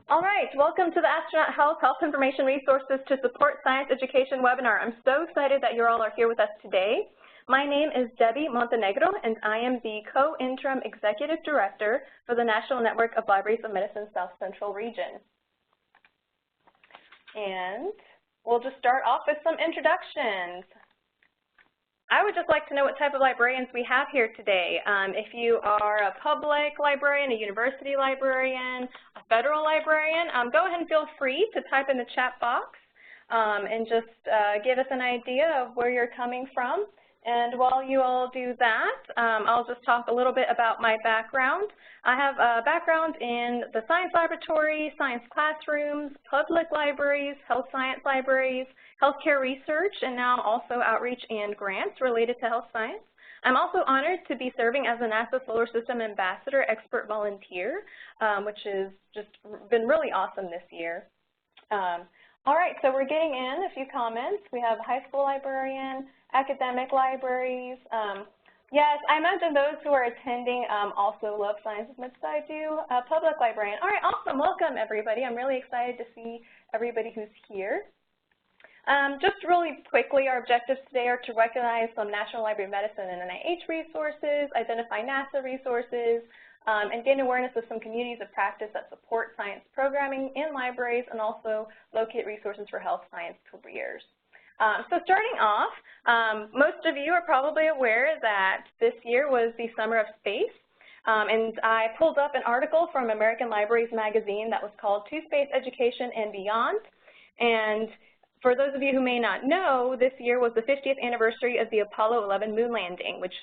All right, welcome to the Astronaut Health Health Information Resources to Support Science Education webinar. I'm so excited that you all are here with us today. My name is Debbie Montenegro, and I am the co-interim executive director for the National Network of Libraries of Medicine South Central Region. And we'll just start off with some introductions. I would just like to know what type of librarians we have here today. If you are a public librarian, a university librarian, a federal librarian, go ahead and feel free to type in the chat box and just give us an idea of where you're coming from. And while you all do that, I'll just talk a little bit about my background. I have a background in the science laboratory, science classrooms, public libraries, health science libraries, healthcare research, and now also outreach and grants related to health science. I'm also honored to be serving as a NASA Solar System Ambassador Expert Volunteer, which has just been really awesome this year. All right, so we're getting in a few comments. We have high school librarian, academic libraries. Yes, I imagine those who are attending also love science as much as I do. Public librarian. All right, awesome. Welcome, everybody. I'm really excited to see everybody who's here. Just really quickly, our objectives today are to recognize some National Library of Medicine and NIH resources, identify NASA resources, and gain awareness of some communities of practice that support science programming in libraries, and also locate resources for health science careers. So starting off, most of you are probably aware that this year was the Summer of Space, and I pulled up an article from American Libraries magazine that was called To Space Education and Beyond. And for those of you who may not know, this year was the 50th anniversary of the Apollo 11 moon landing, which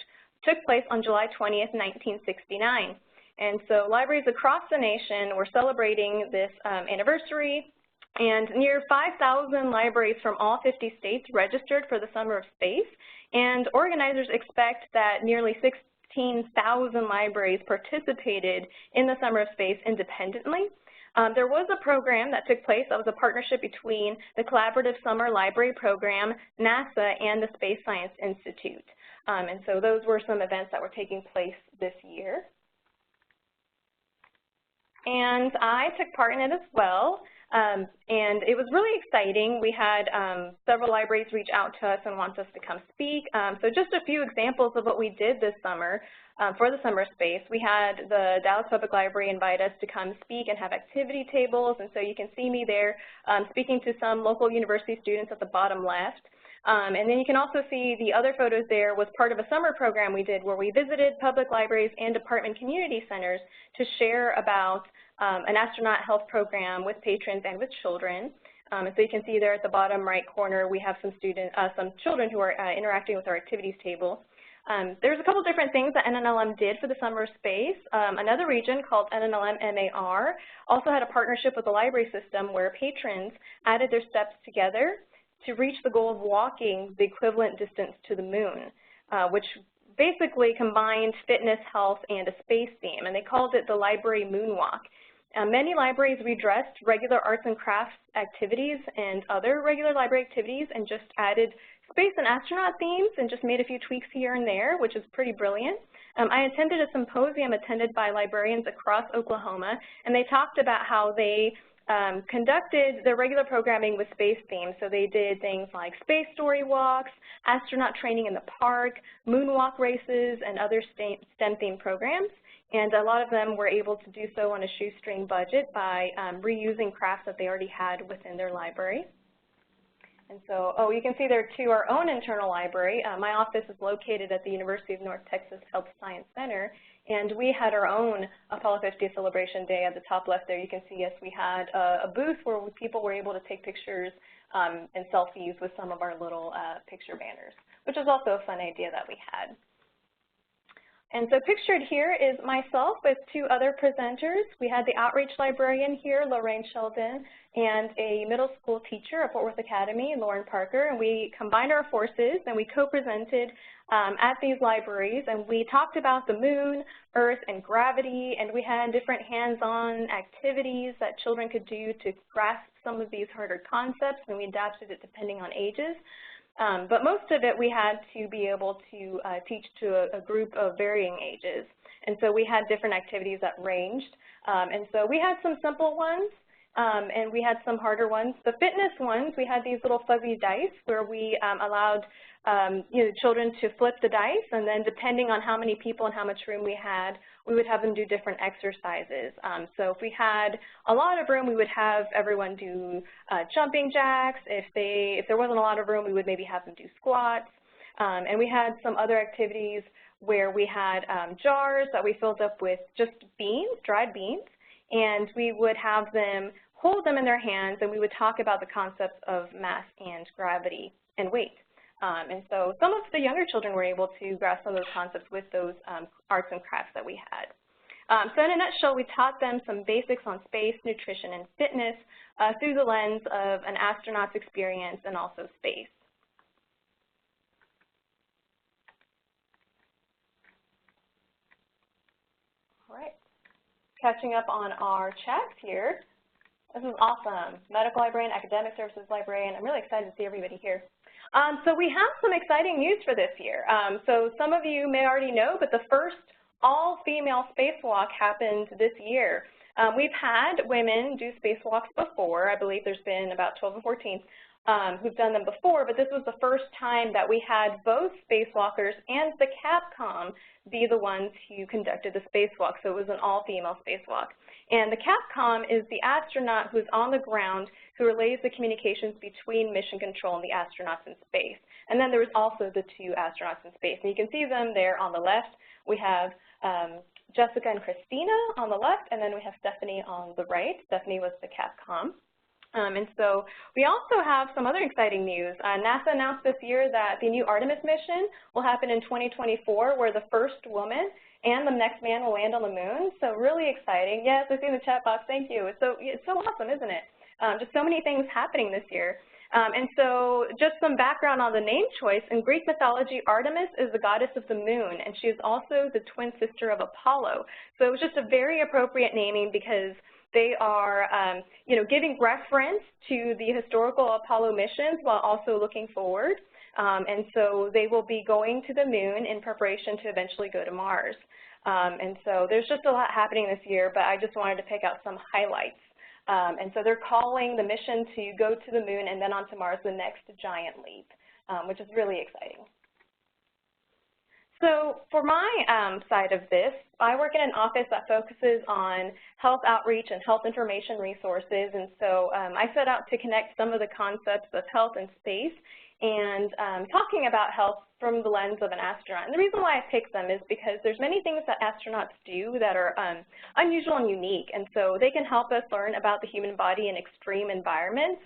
took place on July 20th, 1969. And so libraries across the nation were celebrating this anniversary, and near 5,000 libraries from all 50 states registered for the Summer of Space, and organizers expect that nearly 16,000 libraries participated in the Summer of Space independently. There was a program that took place that was a partnership between the Collaborative Summer Library Program, NASA, and the Space Science Institute. And so those were some events that were taking place this year. And I took part in it as well, and it was really exciting. We had several libraries reach out to us and want us to come speak. So just a few examples of what we did this summer for the Summer of Space. We had the Dallas Public Library invite us to come speak and have activity tables, and so you can see me there speaking to some local university students at the bottom left. And then you can also see the other photos there was part of a summer program we did where we visited public libraries and department community centers to share about an astronaut health program with patrons and with children. And so you can see there at the bottom right corner we have some children who are interacting with our activities table. There's a couple different things that NNLM did for the Summer of Space. Another region called NNLM MAR also had a partnership with the library system where patrons added their steps together to reach the goal of walking the equivalent distance to the moon, which basically combined fitness, health, and a space theme, and they called it the Library Moonwalk. Many libraries redressed regular arts and crafts activities and other regular library activities and just added space and astronaut themes and just made a few tweaks here and there, which is pretty brilliant. I attended a symposium attended by librarians across Oklahoma, and they talked about how they conducted their regular programming with space themes. So they did things like space story walks, astronaut training in the park, moonwalk races, and other STEM-themed programs. And a lot of them were able to do so on a shoestring budget by reusing crafts that they already had within their library. And so, you can see there too our own internal library. My office is located at the University of North Texas Health Science Center, and we had our own Apollo 50th Celebration Day. At the top left there you can see us. We had a booth where people were able to take pictures and selfies with some of our little picture banners, which is also a fun idea that we had. And so pictured here is myself with two other presenters. We had the outreach librarian here, Lorraine Sheldon, and a middle school teacher at Fort Worth Academy, Lauren Parker, and we combined our forces and we co-presented at these libraries, and we talked about the moon, Earth, and gravity, and we had different hands-on activities that children could do to grasp some of these harder concepts, and we adapted it depending on ages. But most of it we had to be able to teach to a group of varying ages. And so we had different activities that ranged. And so we had some simple ones, and we had some harder ones. The fitness ones, we had these little fuzzy dice where we allowed children to flip the dice, and then depending on how many people and how much room we had, we would have them do different exercises. So if we had a lot of room, we would have everyone do jumping jacks. If there wasn't a lot of room, we would maybe have them do squats. And we had some other activities where we had jars that we filled up with just beans, dried beans, and we would have them hold them in their hands, and we would talk about the concepts of mass and gravity and weight. And so some of the younger children were able to grasp some of those concepts with those arts and crafts that we had. So in a nutshell, we taught them some basics on space, nutrition, and fitness through the lens of an astronaut's experience and also space. All right, catching up on our chats here. This is awesome. Medical librarian, academic services librarian. I'm really excited to see everybody here. So we have some exciting news for this year. So some of you may already know, but the first all-female spacewalk happened this year. We've had women do spacewalks before. I believe there's been about 12 or 14 who've done them before, but this was the first time that we had both spacewalkers and the Capcom be the ones who conducted the spacewalk. So it was an all-female spacewalk. And the Capcom is the astronaut who's on the ground who relays the communications between mission control and the astronauts in space. And then there was also the two astronauts in space. And you can see them there on the left. We have Jessica and Christina on the left, and then we have Stephanie on the right. Stephanie was the Capcom. And so we also have some other exciting news. NASA announced this year that the new Artemis mission will happen in 2024, where the first woman and the next man will land on the moon. So really exciting. Yes, I see in the chat box. Thank you. It's so awesome, isn't it? Just so many things happening this year. And so just some background on the name choice. In Greek mythology, Artemis is the goddess of the moon, and she is also the twin sister of Apollo. So it was just a very appropriate naming because they are, giving reference to the historical Apollo missions while also looking forward. And so they will be going to the moon in preparation to eventually go to Mars. And so there's just a lot happening this year, but I just wanted to pick out some highlights. And so they're calling the mission to go to the moon and then on to Mars the next giant leap, which is really exciting. So for my side of this, I work in an office that focuses on health outreach and health information resources, and so I set out to connect some of the concepts of health and space and talking about health from the lens of an astronaut. And the reason why I picked them is because there's many things that astronauts do that are unusual and unique, and so they can help us learn about the human body in extreme environments.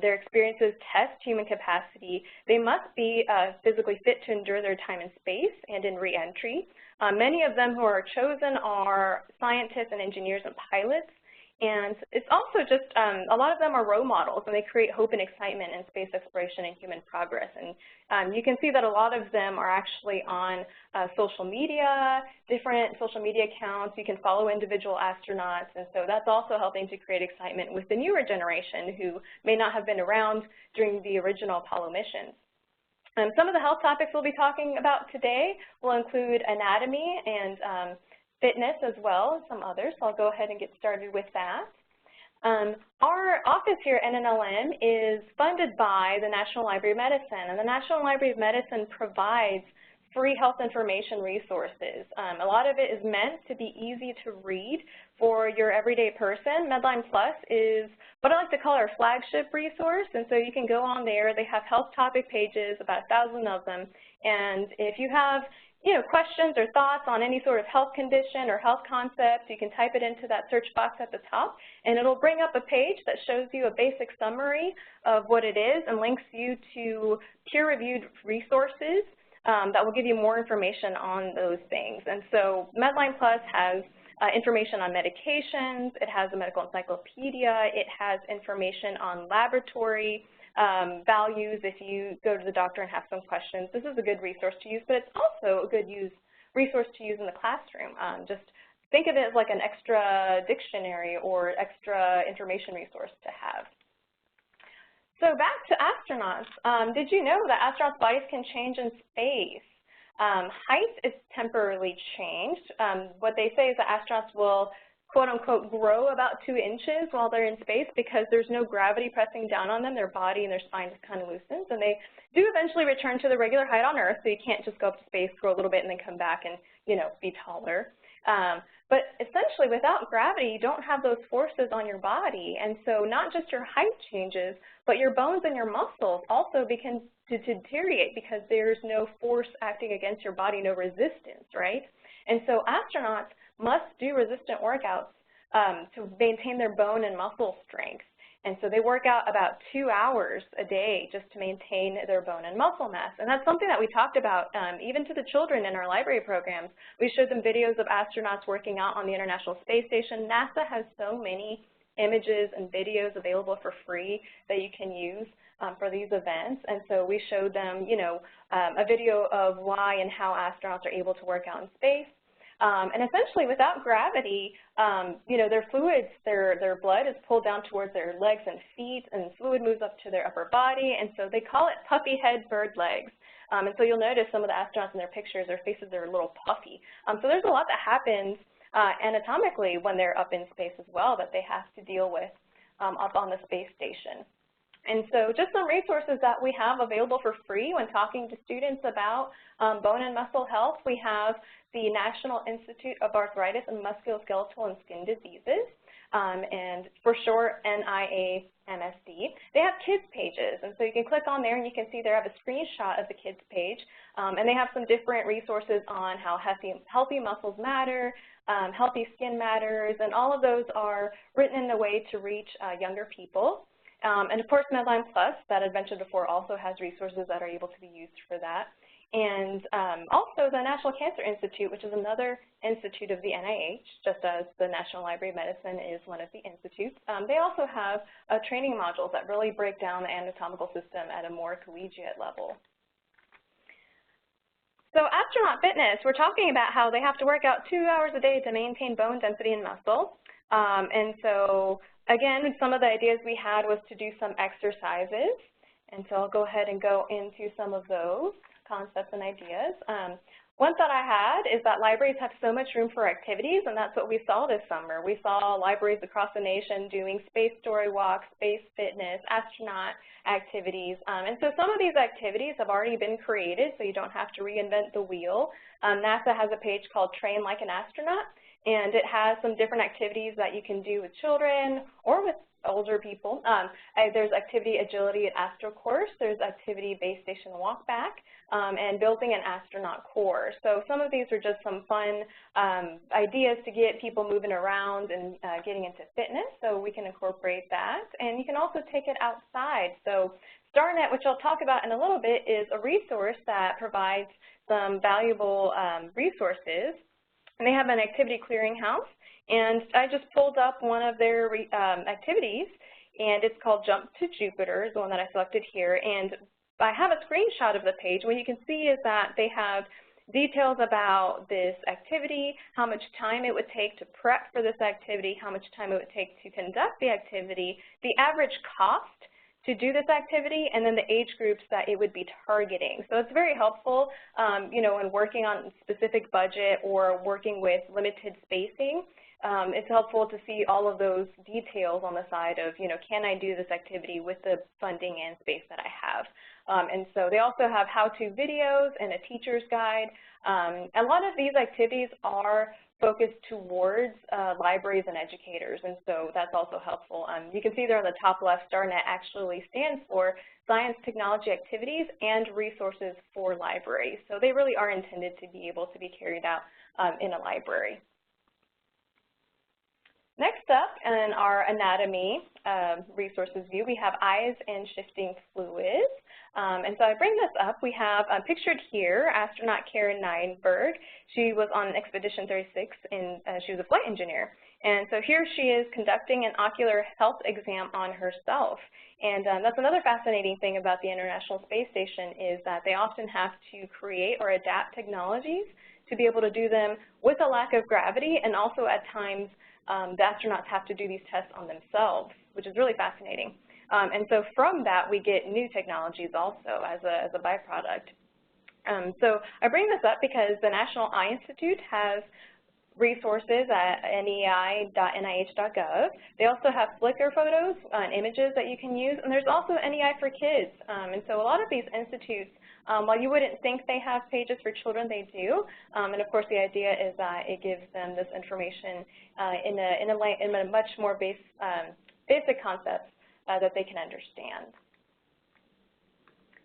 Their experiences test human capacity. They must be physically fit to endure their time in space and in re-entry. Many of them who are chosen are scientists and engineers and pilots. And it's also just, a lot of them are role models, and they create hope and excitement in space exploration and human progress. And you can see that a lot of them are actually on social media, different social media accounts. You can follow individual astronauts, and so that's also helping to create excitement with the newer generation who may not have been around during the original Apollo missions. Some of the health topics we'll be talking about today will include anatomy and fitness as well as some others, so I'll go ahead and get started with that. Our office here at NNLM is funded by the National Library of Medicine, and the National Library of Medicine provides free health information resources. A lot of it is meant to be easy to read for your everyday person. Medline Plus is what I like to call our flagship resource, and so you can go on there. They have health topic pages, about 1,000 of them, and if you have questions or thoughts on any sort of health condition or health concept, you can type it into that search box at the top, and it'll bring up a page that shows you a basic summary of what it is and links you to peer-reviewed resources that will give you more information on those things. And so Medline Plus has information on medications, it has a medical encyclopedia, it has information on laboratory values if you go to the doctor and have some questions. This is a good resource to use, but it's also a good resource to use in the classroom. Just think of it as like an extra dictionary or extra information resource to have. So back to astronauts. Did you know that astronauts' bodies can change in space? Height is temporarily changed. What they say is that astronauts will quote-unquote grow about 2 inches while they're in space because there's no gravity pressing down on them. Their body and their spine just kind of loosens, and they do eventually return to the regular height on Earth, so you can't just go up to space, grow a little bit, and then come back and, you know, be taller. But essentially, without gravity, you don't have those forces on your body, and so not just your height changes, but your bones and your muscles also begin to deteriorate because there's no force acting against your body, no resistance, right? And so astronauts must do resistant workouts to maintain their bone and muscle strength. And so they work out about 2 hours a day just to maintain their bone and muscle mass. And that's something that we talked about even to the children in our library programs. We showed them videos of astronauts working out on the International Space Station. NASA has so many images and videos available for free that you can use for these events. And so we showed them, you know, a video of why and how astronauts are able to work out in space. And essentially, without gravity, you know, their fluids, their blood is pulled down towards their legs and feet, and fluid moves up to their upper body, and so they call it puffy head bird legs. And so you'll notice some of the astronauts in their pictures, their faces are a little puffy. So there's a lot that happens anatomically when they're up in space as well that they have to deal with up on the space station. And so just some resources that we have available for free when talking to students about bone and muscle health. We have the National Institute of Arthritis and Musculoskeletal and Skin Diseases, and for short, NIAMSD. They have kids pages, and so you can click on there and you can see they have a screenshot of the kids page, and they have some different resources on how healthy muscles matter, healthy skin matters, and all of those are written in a way to reach younger people. And of course, Medline Plus, that I mentioned before, also has resources that are able to be used for that. And also the National Cancer Institute, which is another institute of the NIH, just as the National Library of Medicine is one of the institutes. They also have training modules that really break down the anatomical system at a more collegiate level. So astronaut fitness, we're talking about how they have to work out 2 hours a day to maintain bone density and muscle. And so again, some of the ideas we had was to do some exercises, and so I'll go ahead and go into some of those concepts and ideas. One thought I had is that libraries have so much room for activities, and that's what we saw this summer. We saw libraries across the nation doing space story walks, space fitness, astronaut activities, and so some of these activities have already been created, so you don't have to reinvent the wheel. NASA has a page called Train Like an Astronaut, and it has some different activities that you can do with children or with older people. There's activity agility at Astro Course, there's activity base station walk back, and building an astronaut core. So some of these are just some fun ideas to get people moving around and getting into fitness, so we can incorporate that. And you can also take it outside. So StarNet, which I'll talk about in a little bit, is a resource that provides some valuable resources. And they have an activity clearinghouse, and I just pulled up one of their activities, and it's called Jump to Jupiter, is the one that I selected here. And I have a screenshot of the page. What you can see is that they have details about this activity, how much time it would take to prep for this activity, how much time it would take to conduct the activity, the average cost to do this activity, and then the age groups that it would be targeting. So it's very helpful, you know, when working on specific budget or working with limited spacing. It's helpful to see all of those details on the side of, you know, can I do this activity with the funding and space that I have? And so they also have how-to videos and a teacher's guide. A lot of these activities are focused towards libraries and educators, and so that's also helpful. You can see there on the top left, StarNet actually stands for Science Technology Activities and Resources for Libraries. So they really are intended to be able to be carried out in a library. Next up in our anatomy resources view, we have eyes and shifting fluids. And so I bring this up. We have pictured here astronaut Karen Nienberg. She was on Expedition 36, and she was a flight engineer. And so here she is conducting an ocular health exam on herself. And that's another fascinating thing about the International Space Station is that they often have to create or adapt technologies to be able to do them with a lack of gravity, and also at times the astronauts have to do these tests on themselves, which is really fascinating. And so from that, we get new technologies also as a byproduct. So I bring this up because the National Eye Institute has resources at nei.nih.gov. They also have Flickr photos and images that you can use, and there's also NEI for Kids. And so a lot of these institutes, while you wouldn't think they have pages for children, they do. And of course, the idea is that it gives them this information in a much more basic concepts that they can understand.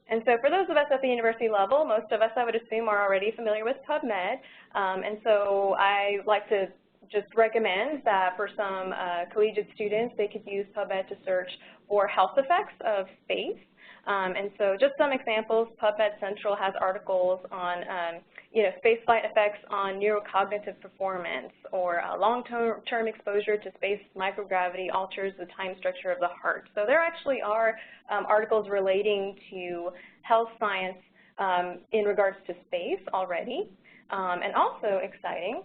And so for those of us at the university level, most of us, I would assume, are already familiar with PubMed. And so I like to just recommend that for some collegiate students, they could use PubMed to search for health effects of space. And so just some examples, PubMed Central has articles on spaceflight effects on neurocognitive performance, or long-term exposure to space microgravity alters the time structure of the heart. So there actually are articles relating to health science in regards to space already. And also exciting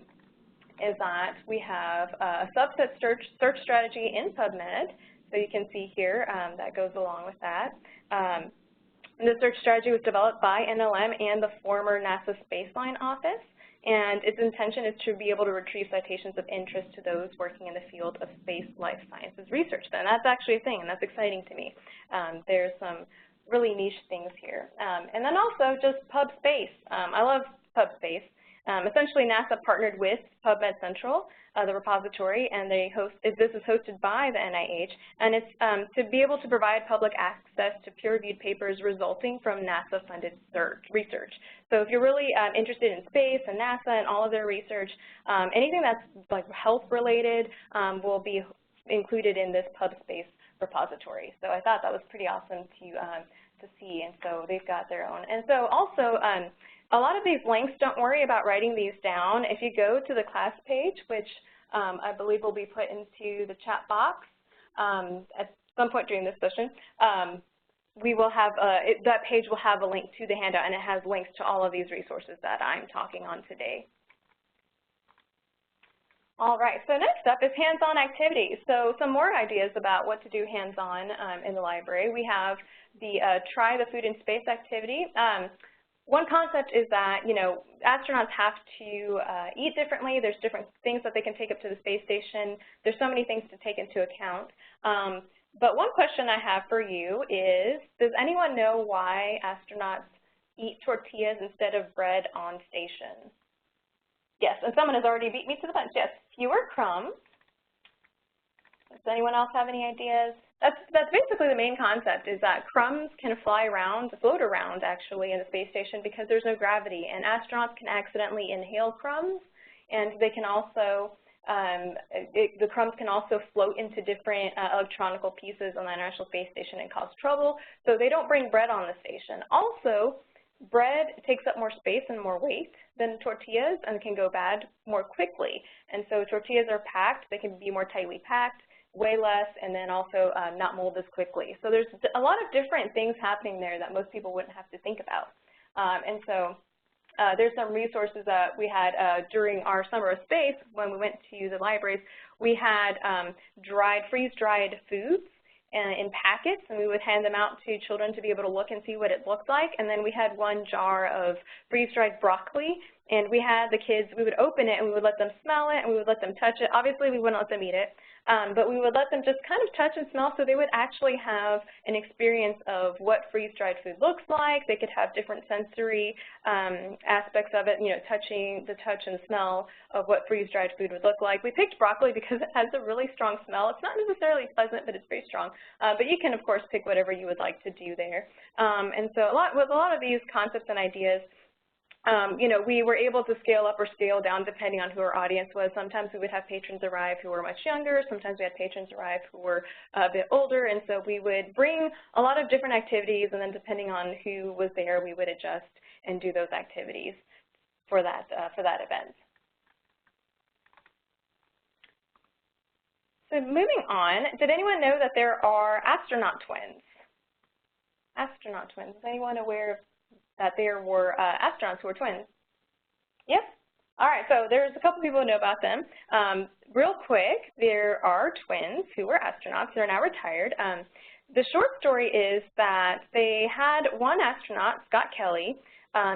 is that we have a subset search strategy in PubMed. So you can see here that goes along with that. The search strategy was developed by NNLM and the former NASA Spaceline Office, and its intention is to be able to retrieve citations of interest to those working in the field of space life sciences research. And that's actually a thing, and that's exciting to me. There's some really niche things here. And then also just PubSpace. I love PubSpace. Essentially, NASA partnered with PubMed Central, the repository, and this is hosted by the NIH, and it's to be able to provide public access to peer-reviewed papers resulting from NASA-funded research. So if you're really interested in space and NASA and all of their research, anything that's like health-related will be included in this PubSpace repository. So I thought that was pretty awesome to see, and so they've got their own. And so also, a lot of these links, don't worry about writing these down. If you go to the class page, which I believe will be put into the chat box at some point during this session, we will have that page will have a link to the handout, and it has links to all of these resources that I'm talking on today. All right, so next up is hands-on activities. So some more ideas about what to do hands-on in the library. We have the Try the Food in Space activity. One concept is that, astronauts have to eat differently. There's different things that they can take up to the space station. There's so many things to take into account. But one question I have for you is, does anyone know why astronauts eat tortillas instead of bread on station? Yes, and someone has already beat me to the punch. Yes, fewer crumbs. Does anyone else have any ideas? That's basically the main concept, is that crumbs can float around actually in the space station because there's no gravity, and astronauts can accidentally inhale crumbs, and they can also, the crumbs can also float into different electronical pieces on the International Space Station and cause trouble, so they don't bring bread on the station. Also, bread takes up more space and more weight than tortillas and can go bad more quickly, and so tortillas are packed, they can be more tightly packed, way less, and then also not mold as quickly. So there's a lot of different things happening there that most people wouldn't have to think about. And so there's some resources that we had during our summer of space when we went to the libraries. We had freeze-dried foods in packets, and we would hand them out to children to be able to look and see what it looked like. And then we had one jar of freeze-dried broccoli, and we had the kids, we would open it and we would let them smell it and we would let them touch it. Obviously, we wouldn't let them eat it, but we would let them just kind of touch and smell, so they would actually have an experience of what freeze-dried food looks like. They could have different sensory aspects of it, the touch and smell of what freeze-dried food would look like. We picked broccoli because it has a really strong smell. It's not necessarily pleasant, but it's very strong. But you can, of course, pick whatever you would like to do there. And so with a lot of these concepts and ideas, we were able to scale up or scale down depending on who our audience was. Sometimes we would have patrons arrive who were much younger. Sometimes we had patrons arrive who were a bit older. And so we would bring a lot of different activities, and then depending on who was there, we would adjust and do those activities for that event. So moving on, did anyone know that there are astronaut twins? Astronaut twins. Is anyone aware of that there were astronauts who were twins? Yep. All right, so there's a couple people who know about them. Real quick, there are twins who were astronauts. They're now retired. The short story is that they had one astronaut, Scott Kelly,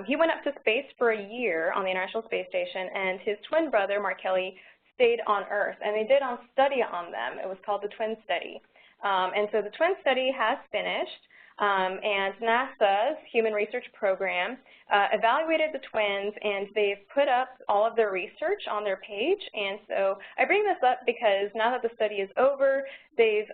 he went up to space for a year on the International Space Station, and his twin brother, Mark Kelly, stayed on Earth, and they did a study on them. It was called the Twin Study. And so the Twin Study has finished, and NASA's Human Research Program evaluated the twins, and they've put up all of their research on their page. And so I bring this up because now that the study is over, they've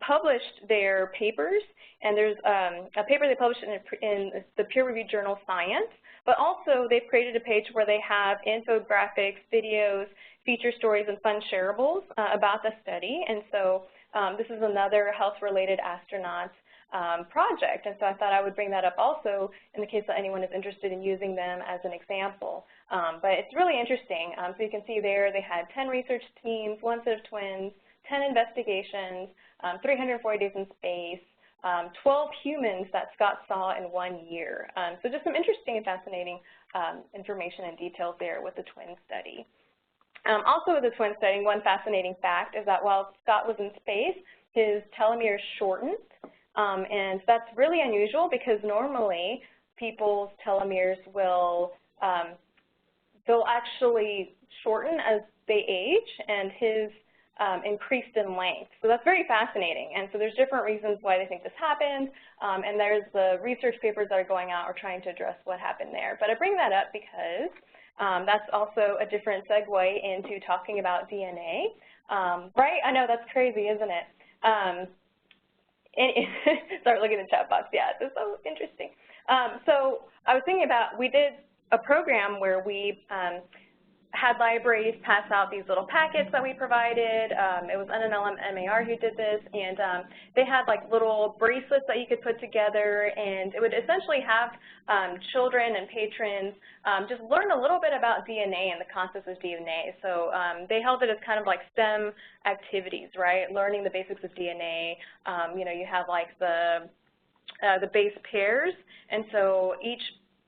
published their papers, and there's a paper they published in the peer-reviewed journal Science, but also they've created a page where they have infographics, videos, feature stories, and fun shareables about the study. And so this is another health-related astronaut project, and so I thought I would bring that up also in the case that anyone is interested in using them as an example. But it's really interesting. So you can see there they had 10 research teams, 1 set of twins, 10 investigations, 340 days in space, 12 humans that Scott saw in 1 year. So just some interesting and fascinating information and details there with the twin study. Also with the twin study, one fascinating fact is that while Scott was in space, his telomeres shortened. And that's really unusual because normally people's telomeres will they'll actually shorten as they age, and his increased in length. So that's very fascinating. And so there's different reasons why they think this happened, and there's the research papers that are going out or trying to address what happened there. But I bring that up because that's also a different segue into talking about DNA. Right? I know, that's crazy, isn't it? Start looking at the chat box. Yeah, it's so interesting. So I was thinking about, we did a program where we had libraries pass out these little packets that we provided. It was NNLM MAR who did this, and they had like little bracelets that you could put together, and it would essentially have children and patrons just learn a little bit about DNA and the concepts of DNA. So they held it as kind of like STEM activities, right? Learning the basics of DNA. You know, you have like the base pairs, and so each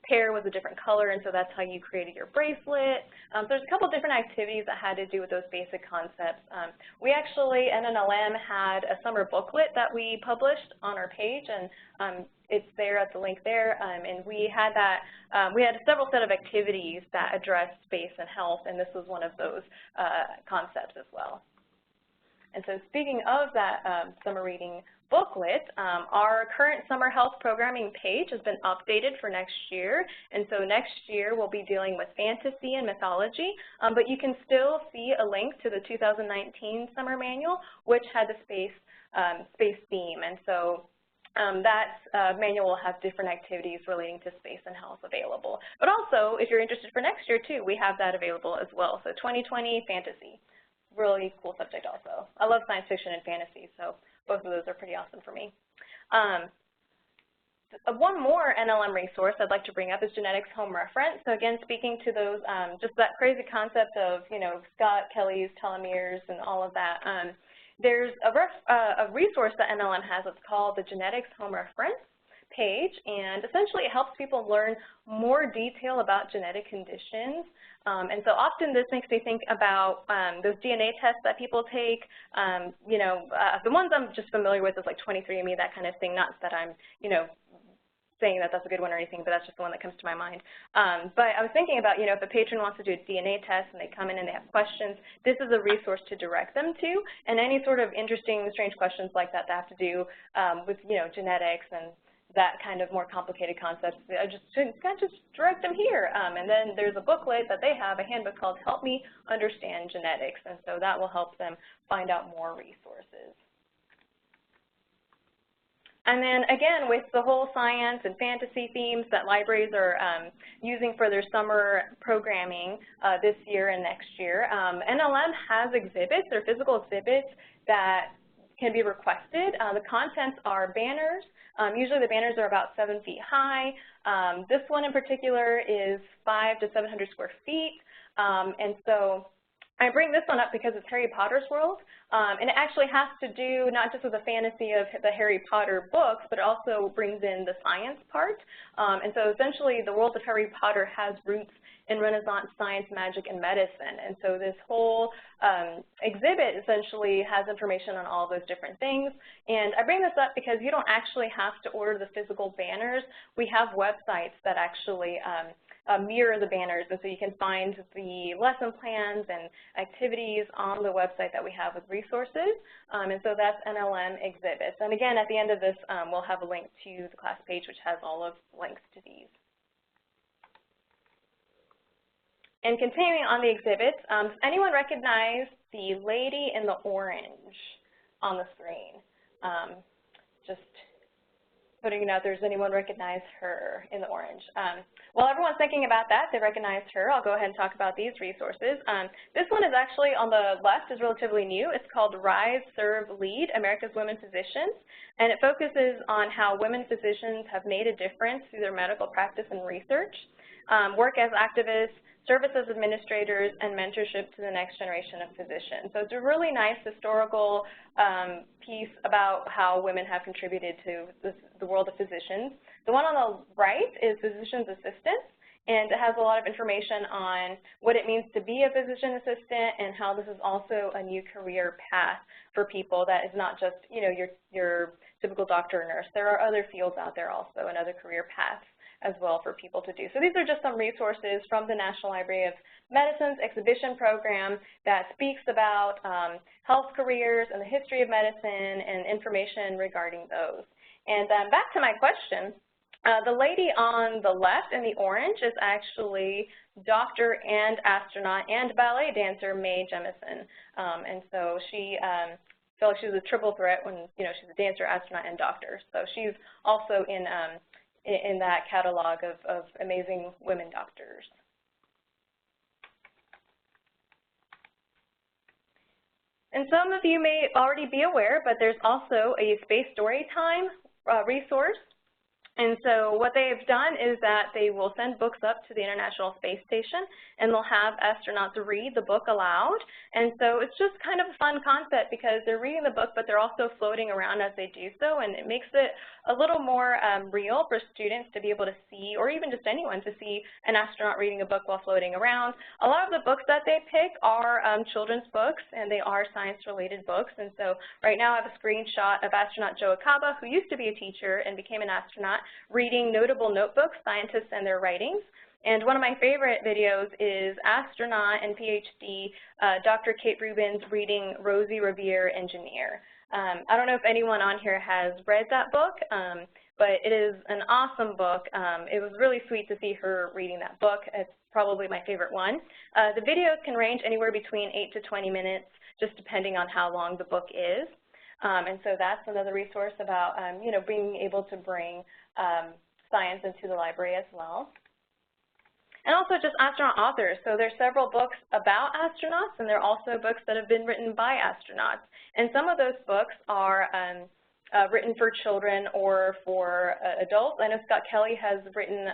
pair was a different color, and so that's how you created your bracelet. So there's a couple different activities that had to do with those basic concepts. We actually, NNLM, had a summer booklet that we published on our page, and it's there at the link there, and we had that, we had several set of activities that addressed space and health, and this was one of those concepts as well. And so speaking of that summer reading booklet, our current summer health programming page has been updated for next year, and so next year we'll be dealing with fantasy and mythology, but you can still see a link to the 2019 summer manual, which had the space theme, and so that manual will have different activities relating to space and health available. But also, if you're interested for next year too, we have that available as well. So 2020 fantasy, really cool subject also. I love science fiction and fantasy, so both of those are pretty awesome for me. One more NLM resource I'd like to bring up is Genetics Home Reference. So again, speaking to those, just that crazy concept of, you know, Scott Kelly's telomeres and all of that, there's a resource that NLM has. It's called the Genetics Home Reference page, and essentially it helps people learn more detail about genetic conditions. And so often this makes me think about those DNA tests that people take. You know, the ones I'm just familiar with is like 23andMe, that kind of thing. Not that I'm, you know, saying that that's a good one or anything, but that's just the one that comes to my mind. But I was thinking about, you know, if a patron wants to do a DNA test and they come in and they have questions, this is a resource to direct them to, and any sort of interesting, strange questions like that that have to do with, you know, genetics and that kind of more complicated concepts, I just direct them here. And then there's a booklet that they have, a handbook called Help Me Understand Genetics, and so that will help them find out more resources. And then again, with the whole science and fantasy themes that libraries are using for their summer programming this year and next year, NLM has exhibits, or physical exhibits, that can be requested. The contents are banners. Usually the banners are about 7 feet high. This one in particular is 500 to 700 square feet. And so I bring this one up because it's Harry Potter's world, and it actually has to do not just with the fantasy of the Harry Potter books, but it also brings in the science part. And so essentially the world of Harry Potter has roots in Renaissance science, magic, and medicine. And so this whole exhibit essentially has information on all those different things. And I bring this up because you don't actually have to order the physical banners. We have websites that actually mirror the banners, and so you can find the lesson plans and activities on the website that we have with resources. And so that's NLM exhibits. And again, at the end of this, we'll have a link to the class page, which has all of links to these. And continuing on the exhibits, does anyone recognize the lady in the orange on the screen? Just putting it out there, does anyone recognize her in the orange? While everyone's thinking about that, they recognize her, I'll go ahead and talk about these resources. This one is actually on the left, is relatively new. It's called Rise, Serve, Lead, America's Women Physicians, and it focuses on how women physicians have made a difference through their medical practice and research, work as activists, service as administrators, and mentorship to the next generation of physicians. So it's a really nice historical piece about how women have contributed to the world of physicians. The one on the right is physician's assistants, and it has a lot of information on what it means to be a physician assistant and how this is also a new career path for people that is not just, you know, your typical doctor or nurse. There are other fields out there also and other career paths as well for people to do. So these are just some resources from the National Library of Medicine's exhibition program that speaks about health careers and the history of medicine and information regarding those. And back to my question, the lady on the left in the orange is actually doctor and astronaut and ballet dancer Mae Jemison. And so she I feel like she's a triple threat when, you know, she's a dancer, astronaut, and doctor. So she's also in that catalog of amazing women doctors. And some of you may already be aware, but there's also a Space Storytime resource. And so what they have done is that they will send books up to the International Space Station, and they'll have astronauts read the book aloud. And so it's just kind of a fun concept because they're reading the book, but they're also floating around as they do so, and it makes it a little more real for students to be able to see, or even just anyone to see an astronaut reading a book while floating around. A lot of the books that they pick are children's books, and they are science-related books. And so right now I have a screenshot of astronaut Joe Acaba, who used to be a teacher and became an astronaut, reading notable notebooks, scientists and their writings. And one of my favorite videos is astronaut and PhD Dr. Kate Rubins reading Rosie Revere, Engineer. I don't know if anyone on here has read that book, but it is an awesome book. It was really sweet to see her reading that book. It's probably my favorite one. The videos can range anywhere between 8 to 20 minutes, just depending on how long the book is. And so that's another resource about, you know, being able to bring science into the library as well. And also just astronaut authors. So there's several books about astronauts, and there are also books that have been written by astronauts. And some of those books are written for children or for adults. I know Scott Kelly has written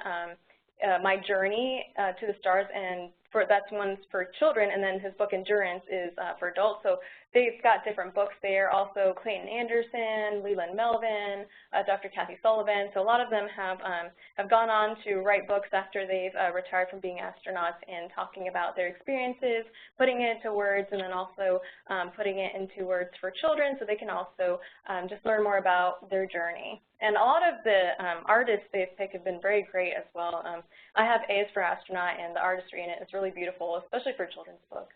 My Journey to the Stars, and that's one for children, and then his book Endurance is for adults. So they've got different books there. Also Clayton Anderson, Leland Melvin, Dr. Kathy Sullivan. So a lot of them have gone on to write books after they've retired from being astronauts and talking about their experiences, putting it into words, and then also putting it into words for children so they can also just learn more about their journey. And a lot of the artists they've picked have been very great as well. I have A's for Astronaut, and the artistry in it is really beautiful, especially for a children's book.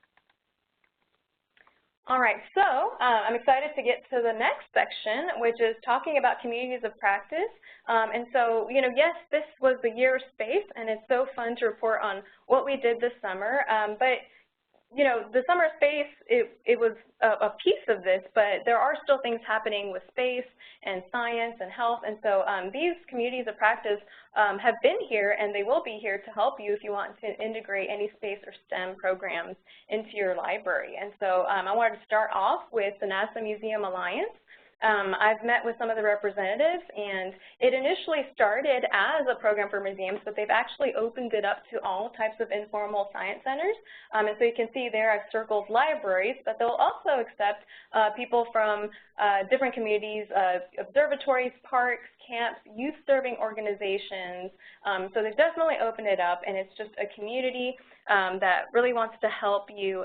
All right, so I'm excited to get to the next section, which is talking about communities of practice. And so, you know, yes, this was the year of space, and it's so fun to report on what we did this summer. But you know, the summer space, it was a piece of this, but there are still things happening with space and science and health. And so these communities of practice have been here, and they will be here to help you if you want to integrate any space or STEM programs into your library. And so I wanted to start off with the NASA Museum Alliance. I've met with some of the representatives, and it initially started as a program for museums, but they've actually opened it up to all types of informal science centers. And so you can see there I've circled libraries, but they'll also accept people from different communities, observatories, parks, camps, youth-serving organizations. So they've definitely opened it up, and it's just a community that really wants to help you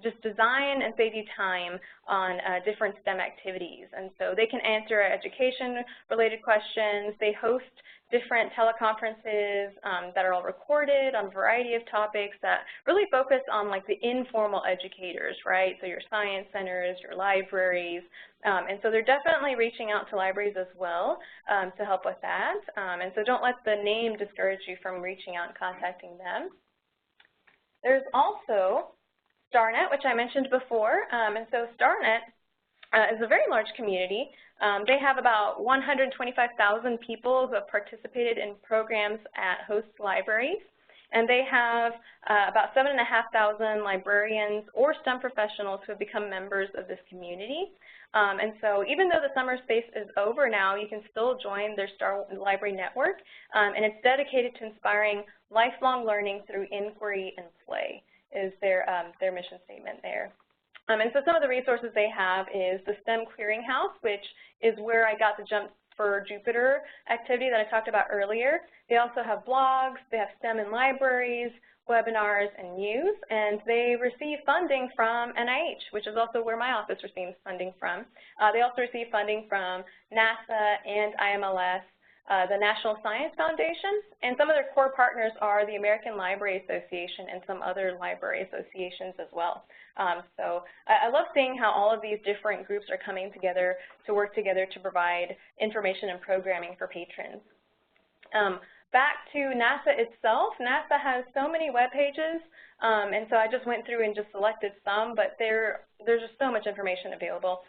just design and save you time on different STEM activities. And so they can answer education-related questions. They host different teleconferences that are all recorded on a variety of topics that really focus on like the informal educators, right? So your science centers, your libraries, and so they're definitely reaching out to libraries as well to help with that. And so don't let the name discourage you from reaching out and contacting them. There's also StarNet, which I mentioned before, and so StarNet is a very large community. They have about 125,000 people who have participated in programs at host libraries, and they have about 7,500 librarians or STEM professionals who have become members of this community. And so even though the summer space is over now, you can still join their Star Library Network, and it's dedicated to inspiring lifelong learning through inquiry and play is their mission statement there. And so some of the resources they have is the STEM Clearinghouse, which is where I got the Jump for Jupiter activity that I talked about earlier. They also have blogs, they have STEM in libraries, webinars, and news, and they receive funding from NIH, which is also where my office receives funding from. They also receive funding from NASA and IMLS, the National Science Foundation, and some of their core partners are the American Library Association and some other library associations as well. So I love seeing how all of these different groups are coming together to work together to provide information and programming for patrons. Back to NASA itself, NASA has so many web pages, and so I just went through and just selected some, but there's just so much information available.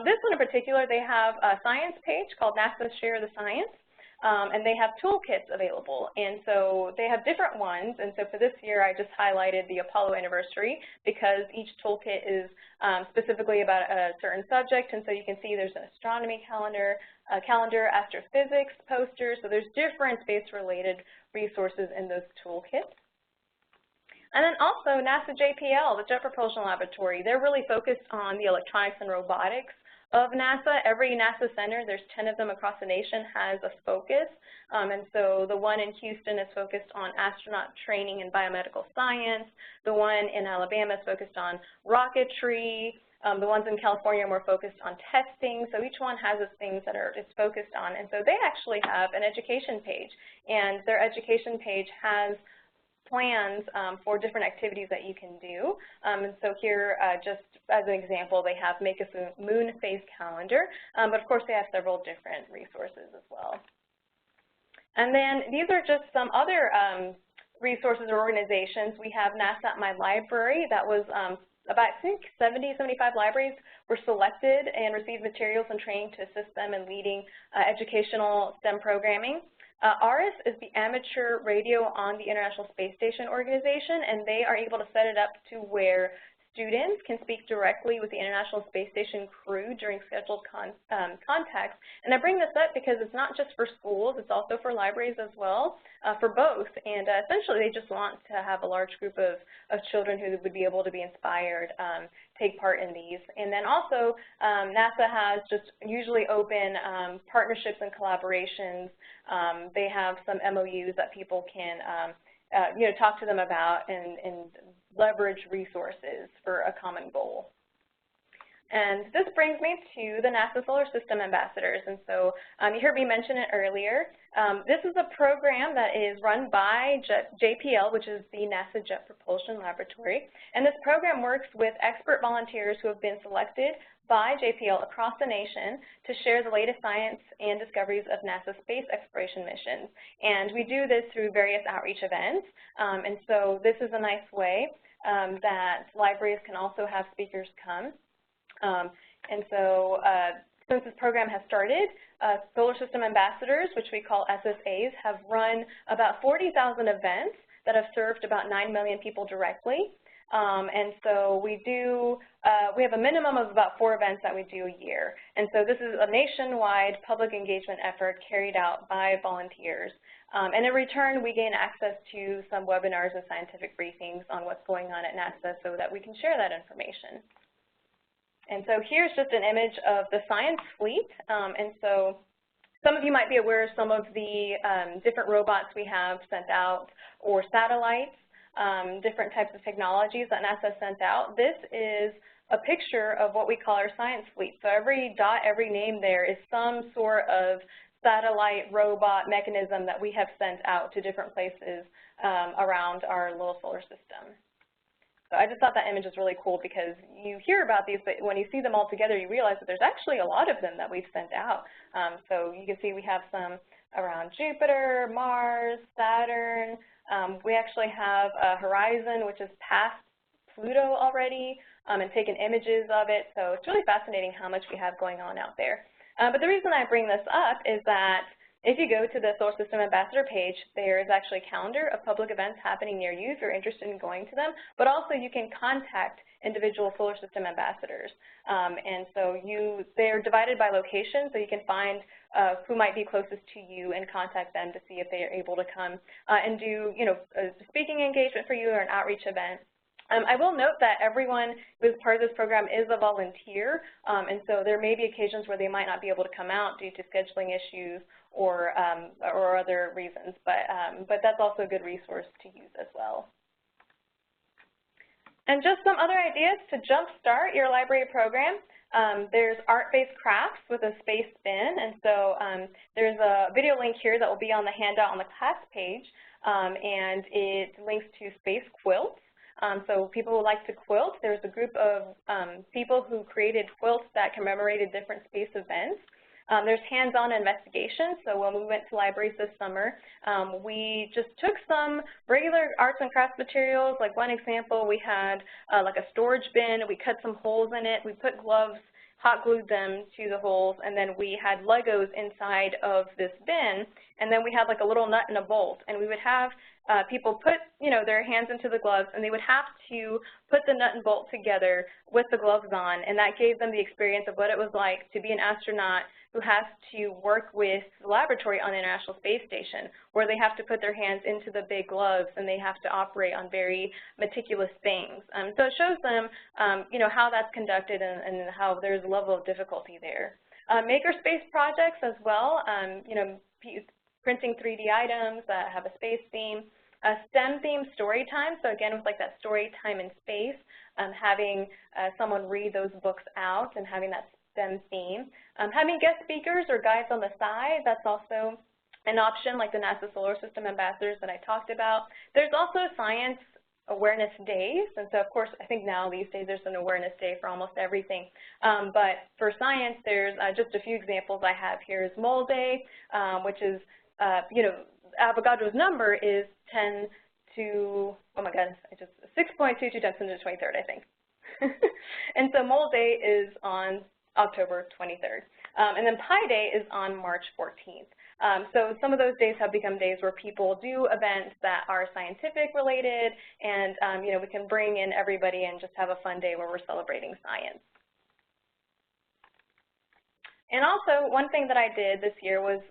This one in particular, they have a science page called NASA Share the Science. And they have toolkits available, and so they have different ones, and so for this year I just highlighted the Apollo anniversary because each toolkit is specifically about a certain subject, and so you can see there's an astronomy calendar, astrophysics posters, so there's different space-related resources in those toolkits. And then also NASA JPL, the Jet Propulsion Laboratory, they're really focused on the electronics and robotics of NASA. Every NASA center, there's 10 of them across the nation, has a focus. And so the one in Houston is focused on astronaut training and biomedical science. The one in Alabama is focused on rocketry. The ones in California are more focused on testing. So each one has its things that it's focused on. And so they actually have an education page. And their education page has plans for different activities that you can do. And so here, just as an example, they have Make a Moon Phase Calendar, but of course they have several different resources as well. And then these are just some other resources or organizations. We have NASA at My Library. That was about, I think, 75 libraries were selected and received materials and training to assist them in leading educational STEM programming. ARIS is the Amateur Radio on the International Space Station organization, and they are able to set it up to where students can speak directly with the International Space Station crew during scheduled contacts. And I bring this up because it's not just for schools, it's also for libraries as well, for both. And essentially they just want to have a large group of children who would be able to be inspired, take part in these. And then also NASA has just usually open partnerships and collaborations. They have some MOUs that people can talk to them about and leverage resources for a common goal. And this brings me to the NASA Solar System Ambassadors. And so you heard me mention it earlier. This is a program that is run by JPL, which is the NASA Jet Propulsion Laboratory. And this program works with expert volunteers who have been selected by JPL across the nation to share the latest science and discoveries of NASA space exploration missions. And we do this through various outreach events. And so this is a nice way that libraries can also have speakers come. And so since this program has started, Solar System Ambassadors, which we call SSAs, have run about 40,000 events that have served about 9 million people directly. And so we do we have a minimum of about 4 events that we do a year. And so this is a nationwide public engagement effort carried out by volunteers. And in return, we gain access to some webinars and scientific briefings on what's going on at NASA so that we can share that information. And so here's just an image of the science fleet. And so some of you might be aware of some of the different robots we have sent out, or satellites, different types of technologies that NASA sent out. This is a picture of what we call our science fleet. So every dot, every name there is some sort of satellite, robot, mechanism that we have sent out to different places around our little solar system. So I just thought that image is really cool because you hear about these, but when you see them all together, you realize that there's actually a lot of them that we've sent out. So you can see we have some around Jupiter, Mars, Saturn. We actually have Horizon, which is past Pluto already, and taken images of it. So it's really fascinating how much we have going on out there. But the reason I bring this up is that if you go to the Solar System Ambassador page, there is actually a calendar of public events happening near you if you're interested in going to them, but also you can contact individual Solar System ambassadors. And so they're divided by location, so you can find who might be closest to you and contact them to see if they are able to come and do, a speaking engagement for you or an outreach event. I will note that everyone who is part of this program is a volunteer, and so there may be occasions where they might not be able to come out due to scheduling issues or other reasons, but that's also a good resource to use as well. And just some other ideas to jumpstart your library program. There's art-based crafts with a space bin, and so there's a video link here that will be on the handout on the class page, and it links to space quilts. So people who like to quilt, there's a group of people who created quilts that commemorated different space events. There's hands-on investigation. So when we went to libraries this summer, we just took some regular arts and crafts materials. Like one example, we had like a storage bin. We cut some holes in it. We put gloves, hot glued them to the holes, and then we had Legos inside of this bin, and then we had like a little nut and a bolt, and we would have people put, their hands into the gloves, and they would have to put the nut and bolt together with the gloves on, and that gave them the experience of what it was like to be an astronaut who has to work with the laboratory on the International Space Station, where they have to put their hands into the big gloves and they have to operate on very meticulous things. So it shows them, how that's conducted and how there's a level of difficulty there. Makerspace projects as well, printing 3D items that have a space theme. STEM-themed story time, so again with like that story time in space, having someone read those books out and having that STEM theme. Having guest speakers or guides on the side, that's also an option, like the NASA Solar System Ambassadors that I talked about. There's also science awareness days, and so of course I think now these days there's an awareness day for almost everything. But for science, there's just a few examples I have here. Is Mole Day, which is, Avogadro's number is 10 to, oh my goodness, 6.22 times 10 to the 23rd, I think. And so Mole Day is on October 23rd. And then Pi Day is on March 14th. So some of those days have become days where people do events that are scientific related, and we can bring in everybody and just have a fun day where we're celebrating science. And also, one thing that I did this year was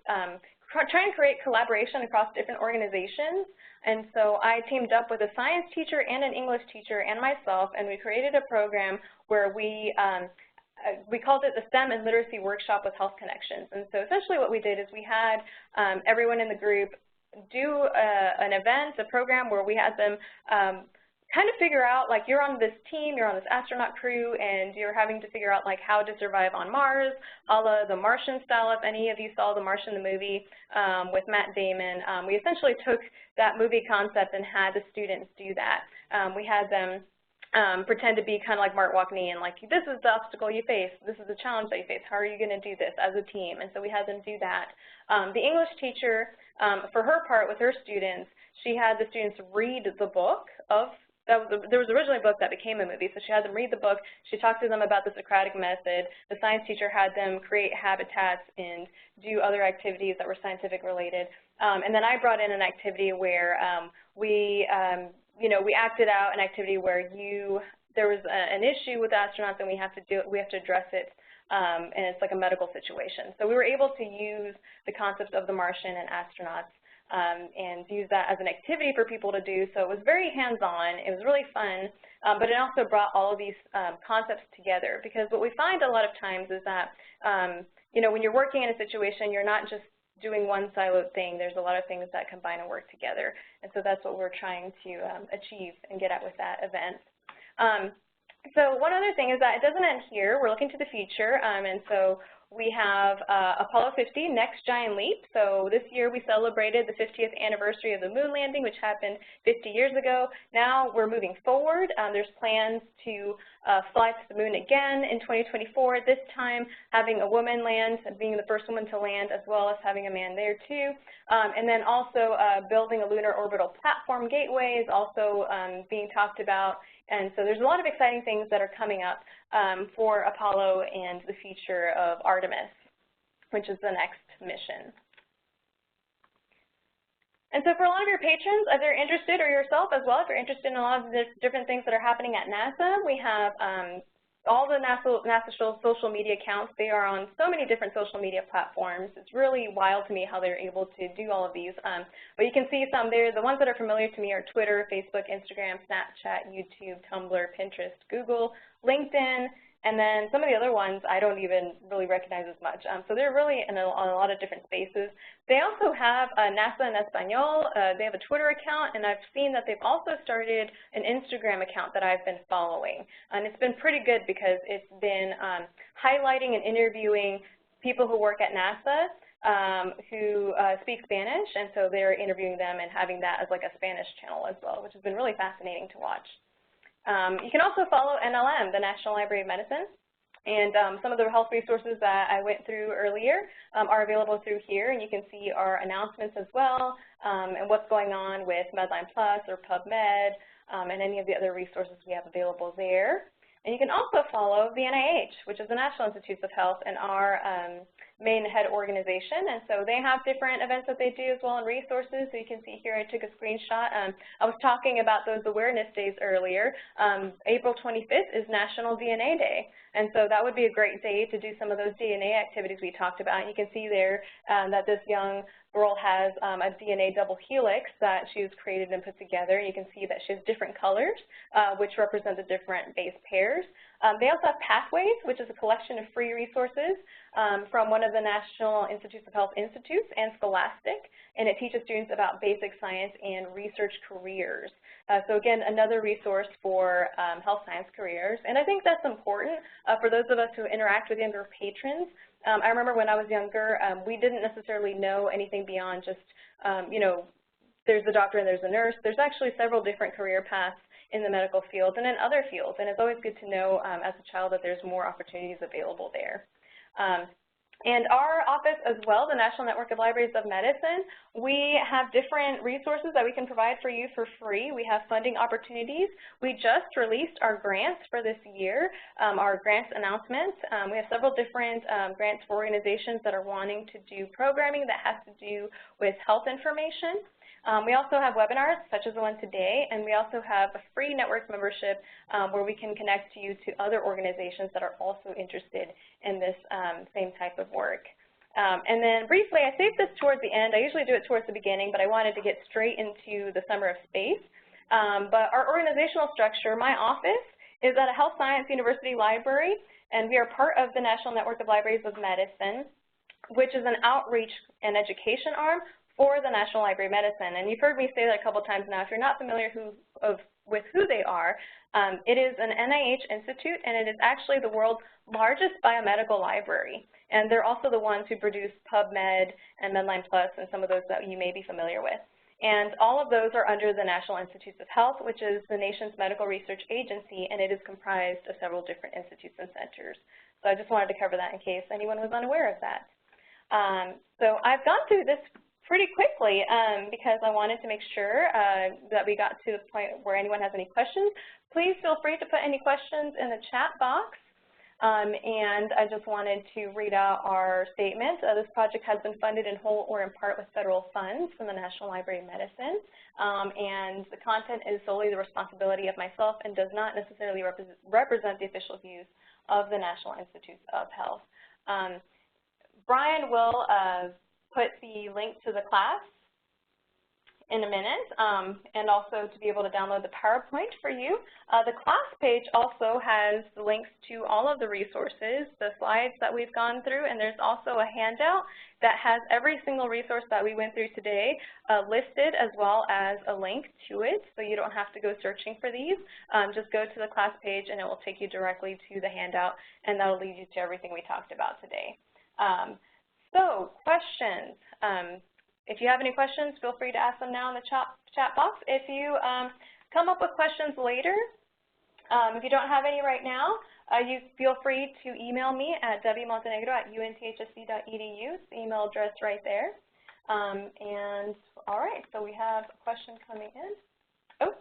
try and create collaboration across different organizations. And so I teamed up with a science teacher and an English teacher and myself, and we created a program where we called it the STEM and Literacy Workshop with Health Connections. And so essentially what we did is we had everyone in the group do an event, a program where we had them kind of figure out, like, you're on this team, you're on this astronaut crew, and you're having to figure out, like, how to survive on Mars, a la The Martian style, if any of you saw The Martian, the movie with Matt Damon. We essentially took that movie concept and had the students do that. We had them pretend to be kind of like Mark Watney and like, this is the obstacle you face, this is the challenge that you face, how are you going to do this as a team? And so we had them do that. The English teacher, for her part with her students, she had the students read the book of, there was originally a book that became a movie, so she had them read the book, she talked to them about the Socratic method, the science teacher had them create habitats and do other activities that were scientific related. And then I brought in an activity where we acted out an activity where you there was an issue with astronauts and we have to address it, and it's like a medical situation. So we were able to use the concepts of the Martian and astronauts and use that as an activity for people to do. So it was very hands-on. It was really fun, but it also brought all of these concepts together, because what we find a lot of times is that, you know, when you're working in a situation, you're not just doing one siloed thing. There's a lot of things that combine and work together, and so that's what we're trying to achieve and get at with that event. So one other thing is that it doesn't end here. We're looking to the future, and so we have Apollo 50, Next Giant Leap. So this year we celebrated the 50th anniversary of the moon landing, which happened 50 years ago. Now we're moving forward. There's plans to fly to the moon again in 2024, this time having a woman land, being the first woman to land, as well as having a man there too. And then also building a lunar orbital platform gateway is also being talked about. And so there's a lot of exciting things that are coming up for Apollo and the future of Artemis, which is the next mission. And so for a lot of your patrons, if they're interested, or yourself as well, if you're interested in a lot of the different things that are happening at NASA, we have all the NASA social media accounts. They are on so many different social media platforms. It's really wild to me how they're able to do all of these. But you can see some there. The ones that are familiar to me are Twitter, Facebook, Instagram, Snapchat, YouTube, Tumblr, Pinterest, Google, LinkedIn, and then some of the other ones I don't even really recognize as much. So they're really in a lot of different spaces. They also have NASA en Español. They have a Twitter account, and I've seen that they've also started an Instagram account that I've been following. And it's been pretty good because it's been highlighting and interviewing people who work at NASA who speak Spanish, and so they're interviewing them and having that as like a Spanish channel as well, which has been really fascinating to watch. You can also follow NLM, the National Library of Medicine, and some of the health resources that I went through earlier are available through here, and you can see our announcements as well, and what's going on with Medline Plus or PubMed, and any of the other resources we have available there. And you can also follow the NIH, which is the National Institutes of Health, and our main head organization. And so they have different events that they do as well, and resources. So you can see here I took a screenshot. I was talking about those awareness days earlier. April 25th is National DNA Day. And so that would be a great day to do some of those DNA activities we talked about. And you can see there that this young girl has a DNA double helix that she was created and put together. You can see that she has different colors, which represent the different base pairs. They also have Pathways, which is a collection of free resources from one of the National Institutes of Health institutes and Scholastic, and it teaches students about basic science and research careers. So again, another resource for health science careers, and I think that's important for those of us who interact with younger patrons. I remember when I was younger, we didn't necessarily know anything beyond just, you know, there's the doctor and there's the nurse. There's actually several different career paths in the medical field and in other fields, and it's always good to know as a child that there's more opportunities available there. And our office as well, the National Network of Libraries of Medicine, we have different resources that we can provide for you for free. We have funding opportunities. We just released our grants for this year, our grants announcements. We have several different grants for organizations that are wanting to do programming that has to do with health information. We also have webinars, such as the one today, and we also have a free network membership where we can connect you to other organizations that are also interested in this same type of work. And then briefly, I saved this towards the end. I usually do it towards the beginning, but I wanted to get straight into the Summer of Space. But our organizational structure, my office, is at a health science university library, and we are part of the National Network of Libraries of Medicine, which is an outreach and education arm for the National Library of Medicine. And you've heard me say that a couple times now. If you're not familiar with who they are, it is an NIH institute, and it is actually the world's largest biomedical library. And they're also the ones who produce PubMed and Medline Plus and some of those that you may be familiar with. And all of those are under the National Institutes of Health, which is the nation's medical research agency, and it is comprised of several different institutes and centers. So I just wanted to cover that in case anyone was unaware of that. So I've gone through this pretty quickly because I wanted to make sure that we got to the point where anyone has any questions. Please feel free to put any questions in the chat box. And I just wanted to read out our statement. This project has been funded in whole or in part with federal funds from the National Library of Medicine, and the content is solely the responsibility of myself and does not necessarily represent the official views of the National Institutes of Health. Brian will put the link to the class in a minute, and also to be able to download the PowerPoint for you. The class page also has the links to all of the resources, the slides that we've gone through, and there's also a handout that has every single resource that we went through today listed, as well as a link to it, so you don't have to go searching for these. Just go to the class page and it will take you directly to the handout, and that'll lead you to everything we talked about today. So, questions. If you have any questions, feel free to ask them now in the chat box. If you come up with questions later, if you don't have any right now, you feel free to email me at debbiemontenegro@unthsc.edu. It's the email address right there. And all right, so we have a question coming in. Oh,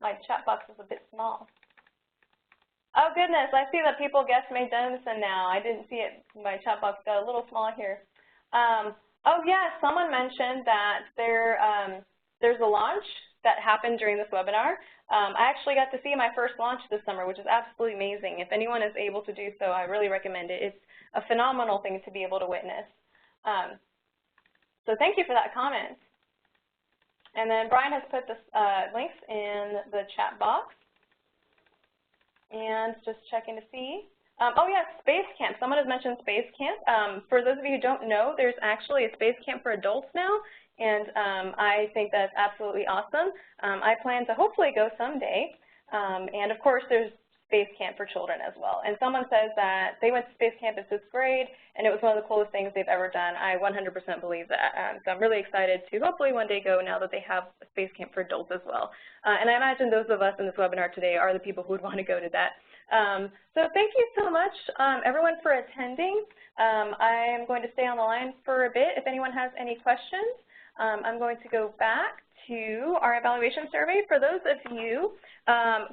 my chat box is a bit small. Oh goodness, I see that people guessed May Denison now. I didn't see it. My chat box got a little small here. Oh yeah, someone mentioned that there's a launch that happened during this webinar. I actually got to see my first launch this summer, which is absolutely amazing. If anyone is able to do so, I really recommend it. It's a phenomenal thing to be able to witness. So thank you for that comment. And then Brian has put the links in the chat box. And just checking to see. Oh yeah, Space Camp. Someone has mentioned Space Camp. For those of you who don't know, there's actually a Space Camp for adults now, and I think that's absolutely awesome. I plan to hopefully go someday. And of course, there's Space Camp for children as well. And someone says that they went to Space Camp in 6th grade, and it was one of the coolest things they've ever done. I 100% believe that. So I'm really excited to hopefully one day go now that they have a Space Camp for adults as well. And I imagine those of us in this webinar today are the people who would want to go to that. So thank you so much, everyone, for attending. I am going to stay on the line for a bit. If anyone has any questions, I'm going to go back to our evaluation survey. For those of you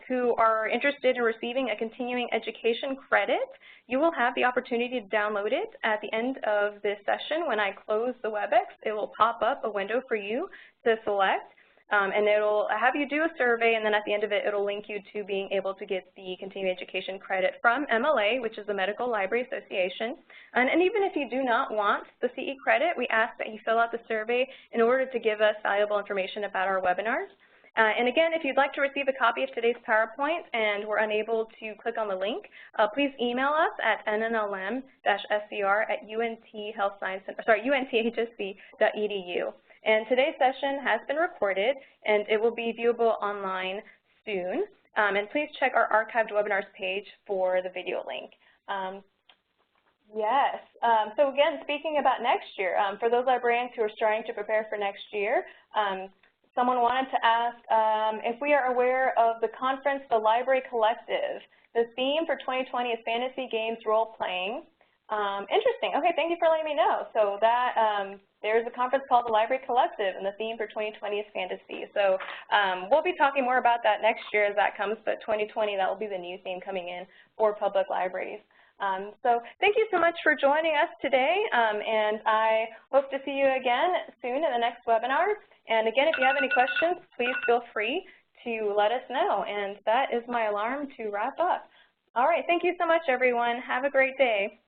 who are interested in receiving a continuing education credit, you will have the opportunity to download it at the end of this session. When I close the WebEx, it will pop up a window for you to select. And it'll have you do a survey, and then at the end of it, it'll link you to being able to get the continuing education credit from MLA, which is the Medical Library Association. And even if you do not want the CE credit, we ask that you fill out the survey in order to give us valuable information about our webinars. And again, if you'd like to receive a copy of today's PowerPoint and we're unable to click on the link, please email us at nnlm-scr@unthsc.edu. And today's session has been recorded, and it will be viewable online soon. And please check our archived webinars page for the video link. Yes. So again, speaking about next year, for those librarians who are starting to prepare for next year, someone wanted to ask if we are aware of the conference, The Library Collective. The theme for 2020 is fantasy games role-playing. Interesting. Okay, thank you for letting me know. So that there's a conference called the Library Collective, and the theme for 2020 is fantasy. So we'll be talking more about that next year as that comes, but 2020, that will be the new theme coming in for public libraries. So thank you so much for joining us today, and I hope to see you again soon in the next webinar. And again, if you have any questions, please feel free to let us know. And that is my alarm to wrap up. All right, thank you so much, everyone. Have a great day.